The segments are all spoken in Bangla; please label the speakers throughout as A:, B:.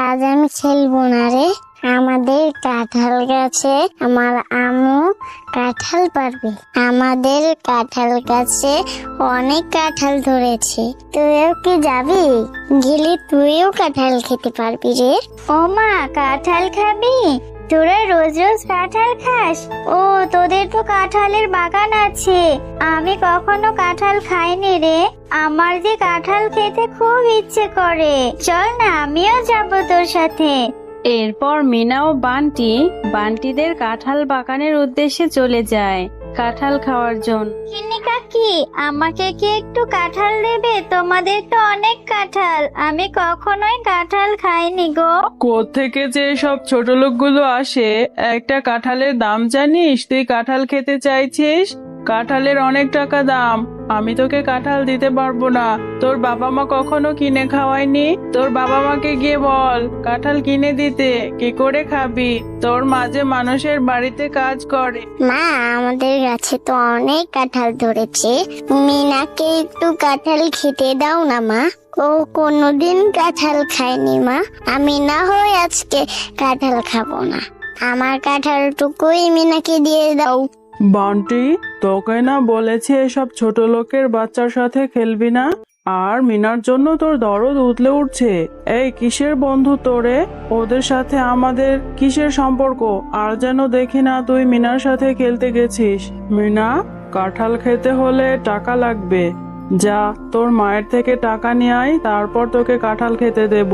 A: আজ আমি খেলবো না রে। আমাদের কাঁঠাল গাছে আমার আম্মু কাঁঠাল পারবে। আমাদের কাঁঠাল গাছে অনেক কাঁঠাল ধরেছে। তুইও কি যাবি? গেলে তুইও কাঁঠাল খেতে পারবি রে। ও মা, কাঁঠাল খাবি? তোরা রোজ রোজ কাঁঠাল খাস? ও, তোদের তো কাঁঠালের বাগান আছে। আমি কখনো কাঁঠাল খাইনি রে। আমার যে কাঁঠাল খেতে খুব ইচ্ছে করে। চল না, আমিও যাবো তোর সাথে।
B: এরপর মিনা ও বান্টিদের কাঁঠাল বাগানের উদ্দেশ্যে চলে যায় কাঁঠাল খাওয়ার জন্য।
A: কিন্নি কাকি, আমাকে কি একটু কাঁঠাল দেবে? তোমাদের তো অনেক কাঁঠাল, আমি কখনোই কাঁঠাল খাইনি গো।
C: কোত্থেকে যে সব ছোট লোকগুলো আসে, একটা কাঁঠালের দাম জানিস? তুই কাঁঠাল খেতে চাইছিস? কাঁঠালের অনেক টাকা দাম। আমি তোকে কাঁঠাল দিতে পারবো না। তোর বাবা মা কখনো কিনে খাওয়ায়নি? তোর বাবা মাকে গিয়ে বল কাঁঠাল কিনে দিতে। কি করে খাবি? তোর মাঝে মানুষের বাড়িতে কাজ করে।
A: মা, আমাদের গাছে তো অনেক কাঁঠাল ধরেছে। মিনাকে একটু কাঁঠাল খেতে দাও না মা। ও কোনোদিন কাঁঠাল খায়নি মা। আমি না হয় আজকে কাঁঠাল খাবো না। আমার কাঁঠালটুকুই মিনাকে দিয়ে দাও।
C: বান্টি, তোকে না বলেছি এসব ছোট লোকের বাচ্চার সাথে খেলবি না? আর মিনার জন্য তোর দরদ উতলে উঠছে। এই কিসের বন্ধু তোরে? ওদের সাথে আমাদের কিসের সম্পর্ক? আর যেন দেখি না তুই মিনার সাথে খেলতে গেছিস। মিনা, কাঁঠাল খেতে হলে টাকা লাগবে। যা, তোর মায়ের থেকে টাকা নিয়ে আয়, তারপর তোকে কাঁঠাল খেতে দেব।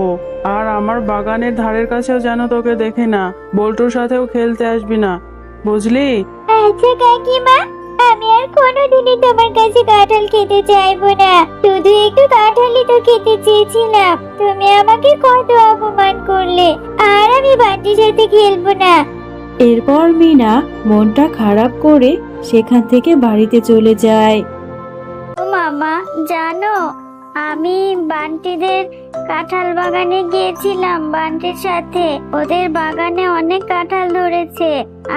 C: আর আমার বাগানের ধারের কাছেও যেন তোকে দেখি না। বল্টুর সাথেও খেলতে আসবি না, বুঝলি?
A: আচ্ছা কাকিমা, আমি আর কোনোদিনই তোমার কাছে কাঁঠাল খেতে চাইবো না। শুধু একটু কাঁঠালই তো খেতে চেয়েছিলাম। তুমি আমাকে কত অপমান করলে। আর আমি বান্টির সাথে খেলবো না।
B: এরপর মিনা মনটা খারাপ করে সেখান থেকে বাড়িতে চলে যায়।
A: ও মামা, জানো আমি বান্টিদের কাঁঠাল বাগানে গিয়েছিলাম বান্টির সাথে। ওদের বাগানে অনেক কাঁঠাল ধরেছে।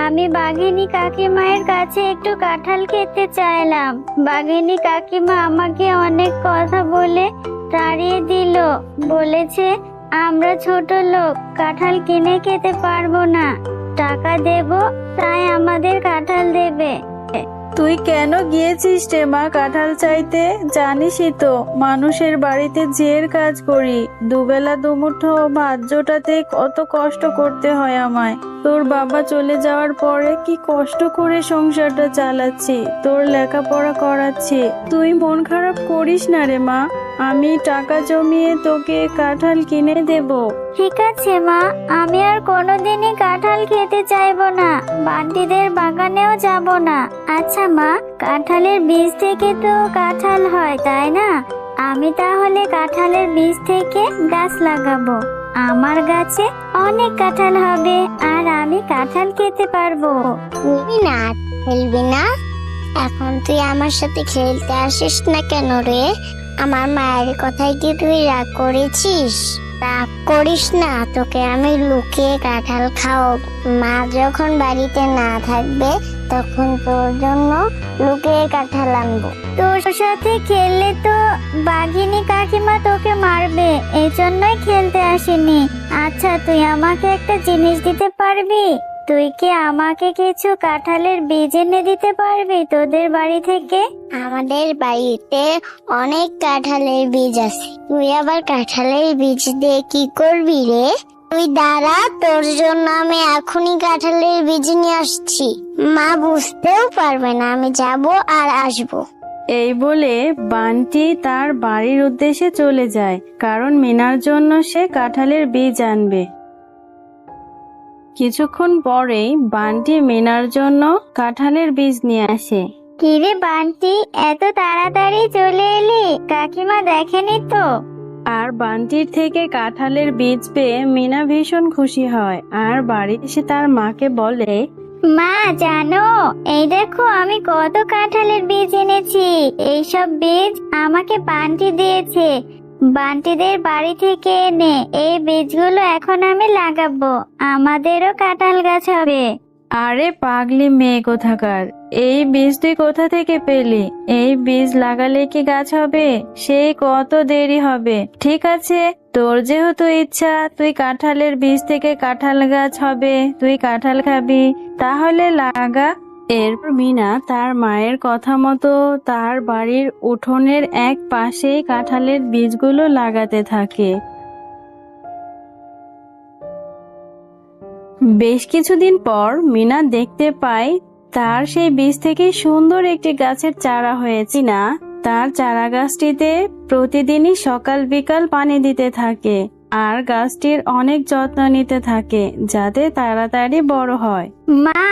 A: আমি বাঘিনী কাকিমায়ের কাছে একটু কাঁঠাল খেতে চাইলাম। বাঘিনী কাকিমা আমাকে অনেক কথা বলে তাড়িয়ে দিল। বলেছে আমরা ছোট লোক, কাঁঠাল কিনে খেতে পারবো না। টাকা দেব, তাই আমাদের কাঁঠাল দেবে।
B: তুই কেন গিয়েছিস রে মা কাঁঠাল চাইতে? জানিসই তো মানুষের বাড়িতে জের কাজ করি। দুবেলা দুমুঠো ভাত জোটাতে কত কষ্ট করতে হয় আমায়। তোর বাবা চলে যাওয়ার পরে কি কষ্ট করে সংসারটা চালাচ্ছি, তোর লেখাপড়া করাচ্ছি। তুই মন খারাপ করিস না রে মা, আমি টাকা জমিয়ে তোকে কাঁঠাল কিনে দেব।
A: ঠিক আছে মা, আমি আর কোনোদিনই কাঁঠাল খেতে চাইবো না। বান্টিদের বাগানেও যাব না। আচ্ছা মা, কাঁঠালের বীজ থেকে তো কাঁঠাল হয়, তাই না? আমি তাহলে কাঁঠালের বীজ থেকে গাছ লাগাবো। আমার গাছে অনেক কাঁঠাল হবে আর আমি কাঁঠাল খেতে পারবো। না, খেলবি না? এখন তুই আমার সাথে খেলতে আসিস না কেন রে? আমার মায়ের কথায় কি তুই রাগ করেছিস? রাগ করিস না, তোকে আমি লুকিয়ে কাঁঠাল খাওয়াবো। মা যখন বাড়িতে না থাকবে তখন তোর জন্য লুকিয়ে কাঁঠাল আনবো। তোর সাথে খেললে তো বাঘিনী কাকিমা তোকে মারবে, এই জন্যই খেলতে আসিনি। আচ্ছা, তুই আমাকে একটা জিনিস দিতে পারবি? তুই কি আমাকে কিছু কাঁঠালের বীজ এনে দিতে পারবি তোদের বাড়ি থেকে? আমাদের বাড়িতে অনেক কাঁঠালের বীজ আছে। তুই আবার কাঁঠালের বীজ দিয়ে কি করবি রে? তুই দাঁড়া, তোর জন্য আমি এখনই কাঁঠালের বীজ নিয়ে আসছি। মা বুঝতেও পারবে না আমি যাব আর আসবো।
B: এই বলে বান্টি তার বাড়ির উদ্দেশ্যে চলে যায়, কারণ মিনার জন্য সে কাঁঠালের বীজ আনবে। কিছুক্ষণ পরেই বান্টি মিনার জন্য কাঁঠালের বীজ নিয়ে আসে।
A: কিরে বান্টি, এত তাড়াতাড়ি চলে এলি? কাকিমা দেখেনি তো?
B: আর বান্টির থেকে কাঁঠালের বীজ পেয়ে মিনা ভীষণ খুশি হয় আর বাড়ি এসে তার মাকে বলে,
A: মা জানো, এই দেখো আমি কত কাঁঠালের বীজ এনেছি। এইসব বীজ আমাকে বান্টি দিয়েছে, বান্টিদের বাড়ি থেকে এনে। এই বীজগুলো এখন আমি লাগাবো, আমাদেরও কাঁঠাল গাছ হবে।
B: আরে পাগলি মেয়ে কোথাকার, এই বীজ তুই কোথা থেকে পেলি? এই বীজ লাগালে কি গাছ হবে? সেই কত দেরি হবে। ঠিক আছে, তোর যেহেতু ইচ্ছা তুই কাঁঠালের বীজ থেকে কাঁঠাল গাছ হবে, তুই কাঁঠাল খাবি, তাহলে লাগা। এরপর মিনা তার মায়ের কথা মতো তার বাড়ির উঠোনের এক পাশেই কাঁঠালের বীজগুলো লাগাতে থাকে। বেশ কিছুদিন পর মিনা দেখতে পায় তার সেই বীজ থেকে সুন্দর একটি গাছের চারা হয়েছে। না, তার চারা গাছটিতে প্রতিদিনই সকাল বিকাল পানি দিতে থাকে আর গাছটির অনেক যত্ন নিতে থাকে যাতে তাড়াতাড়ি বড় হয়।
A: মা,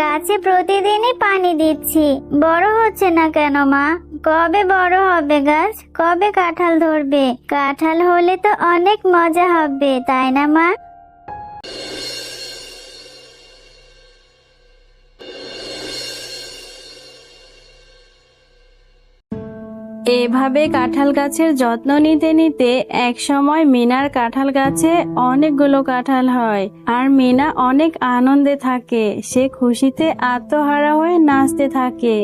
A: গাছে প্রতিদিনই পানি দিচ্ছি, বড় হচ্ছে না কেন মা? কবে বড় হবে গাছ? কবে কাঁঠাল ধরবে? কাঁঠাল হলে তো অনেক মজা হবে, তাই না মা?
B: এভাবে কাঁঠাল গাছের যত্ন নিতে নিতে এক সময় মিনার কাঁঠাল গাছে অনেকগুলো কাঁঠাল হয় আর মিনা অনেক আনন্দে থাকে। সে খুশিতে আত্মহারা হয়ে নাচতে থাকে।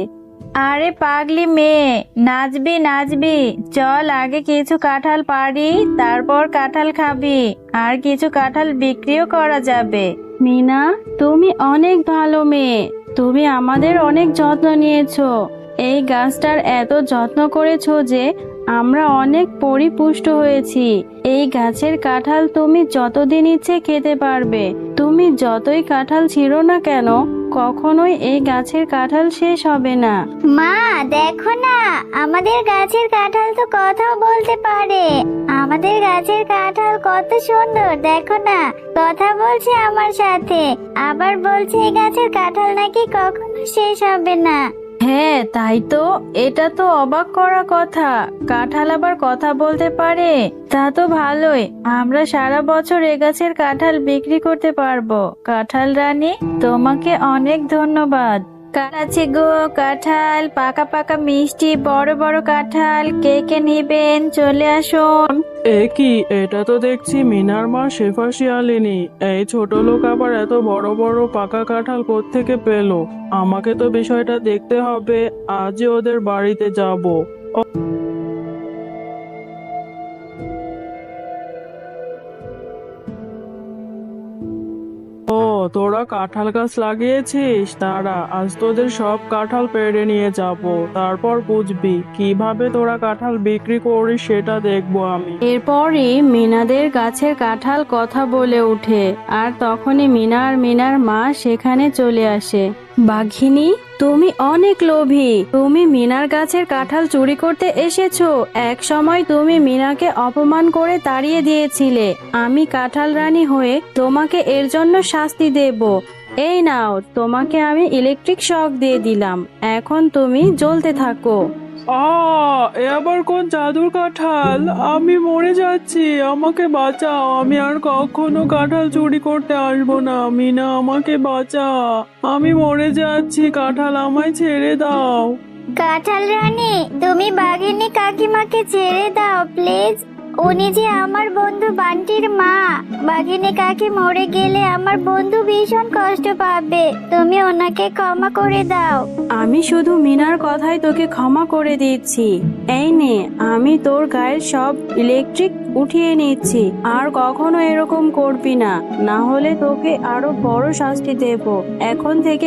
B: আরে পাগলি মেয়ে, নাচবি নাচবি, চল আগে কিছু কাঁঠাল পাড়ি, তারপর কাঁঠাল খাবি, আর কিছু কাঁঠাল বিক্রিও করা যাবে। মিনা, তুমি অনেক ভালো মেয়ে, তুমি আমাদের অনেক যত্ন নিয়েছো। এই গাছটার এত যত্ন করেছো যে আমরা অনেক পরিপুষ্ট হয়েছি। এই গাছের কাঁঠাল তুমি যতদিন ইচ্ছে খেতে পারবে। তুমি যতই কাঁঠাল ছিঁড়ো না কেন, কখনোই এই গাছের কাঁঠাল শেষ হবে না।
A: মা দেখো না, আমাদের গাছের কাঁঠাল তো কথাও বলতে পারে। আমাদের গাছের কাঁঠাল কত সুন্দর, দেখো না, কথা বলছে আমার সাথে, আবার বলছে এই গাছের কাঁঠাল নাকি কখনো শেষ হবে না।
B: হ্যাঁ তাই তো, এটা তো অবাক করা কথা, কাঁঠাল আবার কথা বলতে পারে। তা তো ভালোই, আমরা সারা বছর এ গাছের কাঁঠাল বিক্রি করতে পারবো। কাঁঠাল রানী, তোমাকে অনেক ধন্যবাদ। কার আছে গো কাঁঠাল, পাকা পাকা মিষ্টি বড় বড় কাঁঠাল, কে কে নিবেন চলে আসুন।
C: এ কি, এটা তো দেখছি মিনার মা শেফা শিয়ালিনী। এই ছোট লোক আবার এত বড় বড় পাকা কাঁঠাল কোত্থেকে পেলো? আমাকে তো বিষয়টা দেখতে হবে, আজই ওদের বাড়িতে যাব। ও, তোরা কাঁঠাল গাছ লাগিয়েছিস? দাঁড়া, আজ তোদের সব কাঁঠাল পেড়ে নিয়ে যাব, তারপর বুঝবি কিভাবে তোরা কাঁঠাল বিক্রি করিস, সেটা দেখবো আমি।
B: এরপরই মিনাদের গাছের কাঁঠাল কথা বলে ওঠে আর তখনই মিনা আর মিনার মা সেখানে চলে আসে। বাঘিনী, তুমি অনেক লোভী, তুমি মিনার গাছের কাঁঠাল চুরি করতে এসেছো। এক সময় তুমি মিনাকে অপমান করে তাড়িয়ে দিয়েছিলে। আমি কাঁঠাল রানী হয়ে তোমাকে এর জন্য শাস্তি দেব। এই নাও, তোমাকে আমি ইলেকট্রিক শক দিয়ে দিলাম, এখন তুমি জ্বলতে থাকো।
C: এ আবার কোন জাদুর কাঁঠাল? আমি মরে যাচ্ছি, আমাকে বাঁচাও, আমি আর কখনো কাঁঠাল চুরি করতে আসবো না। মিনা, আমাকে বাঁচা, আমি মরে যাচ্ছি, কাঁঠাল আমায় ছেড়ে দাও।
A: কাঁঠাল রানী, তুমি বাঘিনী কাকিমাকে ছেড়ে দাও প্লিজ, উনি যে আমার বন্ধু বান্টির মা। বাঘিনী কাকি মরে গেলে আমার বন্ধু ভীষণ কষ্ট পাবে, তুমি ওনাকে ক্ষমা করে দাও।
B: আমি শুধু মিনার কথাই তোকে ক্ষমা করে দিচ্ছি। এই নে, আমি তোর গায়ের সব ইলেকট্রিক উঠিয়ে নিচ্ছি, আর কখনো এরকম করবি না, না হলে তোকে আরো বড় শাস্তি দেব। এখন থেকে